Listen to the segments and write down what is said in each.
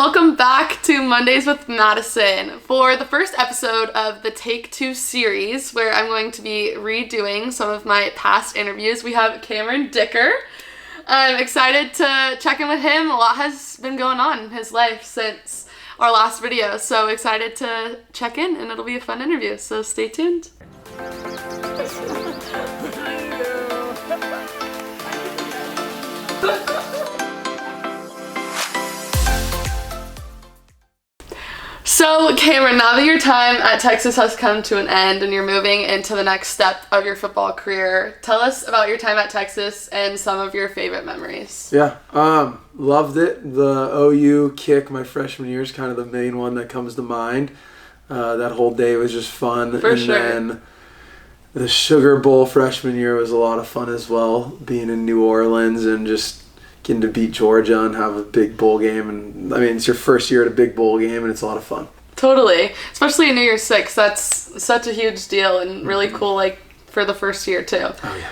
welcome back to Mondays with Madison for the first episode of the Take Two series, where I'm going to be redoing some of my past interviews. We have Cameron Dicker. I'm excited to check in with him. A lot has been going on in his life since our last video, so excited to check in, and it'll be a fun interview, so stay tuned. So, Cameron, now that your time at Texas has come to an end and you're moving into the next step of your football career, tell us about your time at Texas and some of your favorite memories. Yeah, loved it. The OU kick my freshman year is kind of the main one that comes to mind. That whole day was just fun. For sure. And then the Sugar Bowl freshman year was a lot of fun as well, being in New Orleans and just getting to beat Georgia and have a big bowl game. And I mean, it's your first year at a big bowl game, and it's a lot of fun. Totally. Especially in New Year's Six. That's such a huge deal and really cool, like, for the first year, too. Oh, yeah.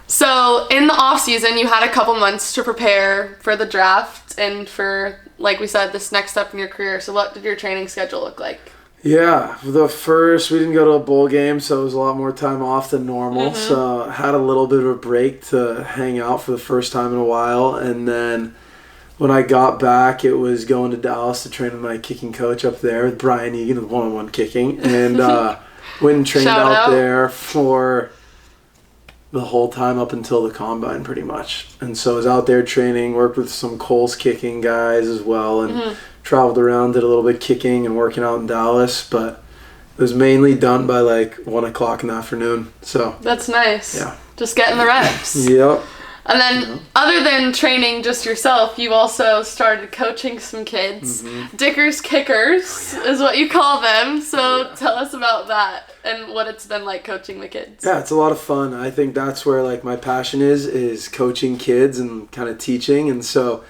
So, in the off-season, you had a couple months to prepare for the draft and for, like we said, this next step in your career. So, what did your training schedule look like? Yeah, we didn't go to a bowl game, so it was a lot more time off than normal. So I had a little bit of a break to hang out for the first time in a while. And then when I got back, it was going to Dallas to train with my kicking coach up there, with Brian Egan, with one-on-one kicking. And went and trained out there for the whole time up until the combine, pretty much. And so I was out there training, worked with some Coles kicking guys as well, and traveled around, did a little bit kicking and working out in Dallas, but it was mainly done by like 1 o'clock in the afternoon. So that's nice. Yeah. Just getting the reps. Yep. And then, other than training just yourself, you also started coaching some kids. Dicker's Kickers is what you call them. So tell us about that and what it's been like coaching the kids. Yeah, it's a lot of fun. I think that's where like my passion is coaching kids and kind of teaching. And so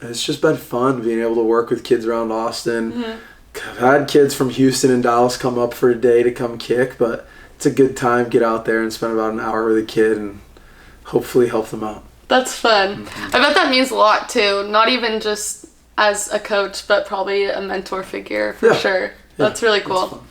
it's just been fun being able to work with kids around Austin. I've had kids from Houston and Dallas come up for a day to come kick, but it's a good time. Get out there and spend about an hour with a kid and hopefully help them out. That's fun. I bet that means a lot too. Not even just as a coach, but probably a mentor figure for sure. That's really cool.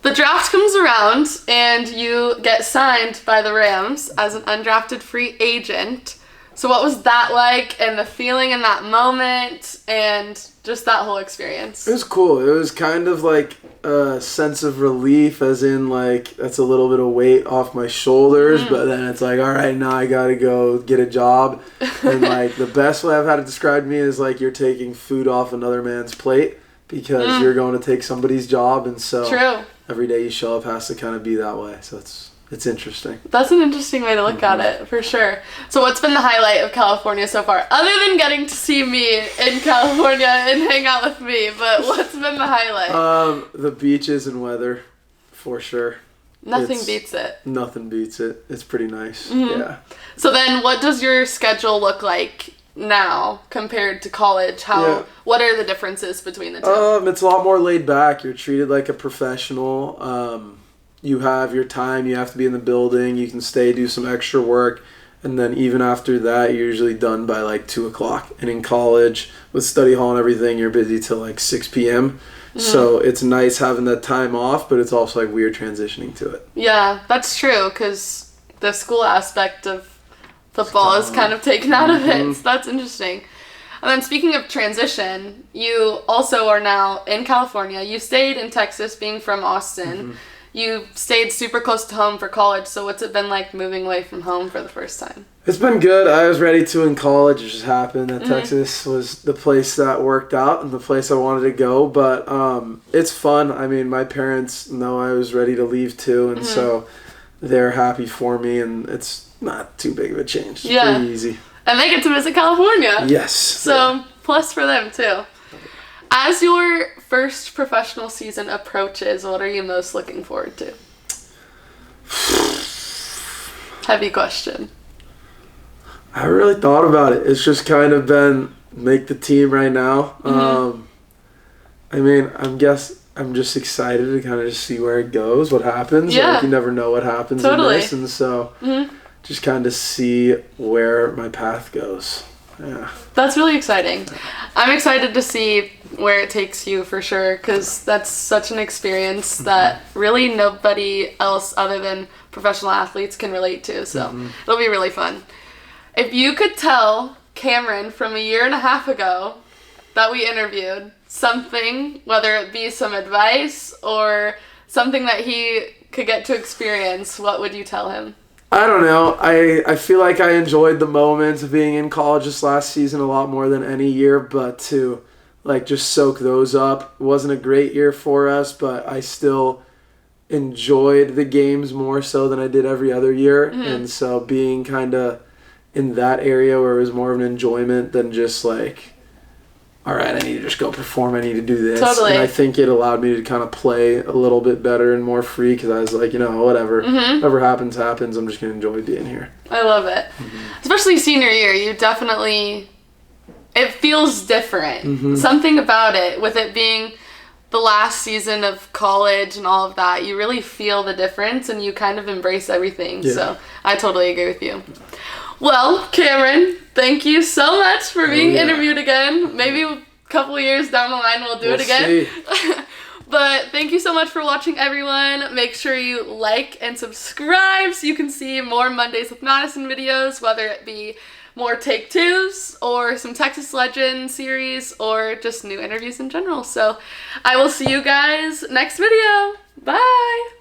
The draft comes around and you get signed by the Rams as an undrafted free agent. So what was that like, and the feeling in that moment, and just that whole experience? It was cool. It was kind of like a sense of relief, as in like that's a little bit of weight off my shoulders, but then it's like, all right, now I gotta go get a job. And like the best way I've had it described to me is like you're taking food off another man's plate because you're going to take somebody's job, and so every day you show up has to kind of be that way. So it's interesting. That's an interesting way to look at it, for sure. So what's been the highlight of California so far? Other than getting to see me in California and hang out with me, but what's been the highlight? The beaches and weather, for sure. Nothing beats it. Nothing beats it. It's pretty nice, yeah. So then what does your schedule look like now compared to college? What are the differences between the two? It's a lot more laid back. You're treated like a professional. You have your time, you have to be in the building, you can stay, do some extra work, and then even after that, you're usually done by like 2 o'clock. And in college, with study hall and everything, you're busy till like 6 p.m. So it's nice having that time off, but it's also like weird transitioning to it. Yeah, that's true, because the school aspect of football is kind of taken out of it, so that's interesting. And then speaking of transition, you also are now in California. You stayed in Texas, being from Austin. You stayed super close to home for college, so what's it been like moving away from home for the first time? It's been good. I was ready to in college. It just happened that Texas was the place that worked out and the place I wanted to go, but it's fun. I mean, my parents know I was ready to leave too, and so they're happy for me, and it's not too big of a change. It's pretty easy. And they get to visit California. Yes. So plus for them too. As your first professional season approaches, what are you most looking forward to? Heavy question. I haven't really thought about it. It's just kind of been make the team right now. I mean, I'm just excited to kind of just see where it goes, what happens. Yeah. Like, you never know what happens in this, and so just kind of see where my path goes. Yeah. That's really exciting. I'm excited to see where it takes you for sure, because that's such an experience that really nobody else other than professional athletes can relate to. So it'll be really fun. If you could tell Cameron from a year and a half ago that we interviewed something, whether it be some advice or something that he could get to experience, what would you tell him? I don't know. I feel like I enjoyed the moments of being in college this last season a lot more than any year, but to like just soak those up. It wasn't a great year for us, but I still enjoyed the games more so than I did every other year. And so being kind of in that area where it was more of an enjoyment than just like, all right, I need to just go perform. I need to do this. Totally. And I think it allowed me to kind of play a little bit better and more free because I was like, whatever. Whatever happens, happens. I'm just going to enjoy being here. I love it. Especially senior year. You definitely, it feels different. Something about it, with it being the last season of college and all of that, you really feel the difference and you kind of embrace everything. Yeah. So I totally agree with you. Well, Cameron, thank you so much for being interviewed again. Maybe a couple of years down the line we'll do it again. But thank you so much for watching, everyone. Make sure you like and subscribe so you can see more Mondays with Madison videos, whether it be more Take Twos or some Texas Legend series or just new interviews in general. So I will see you guys next video. Bye!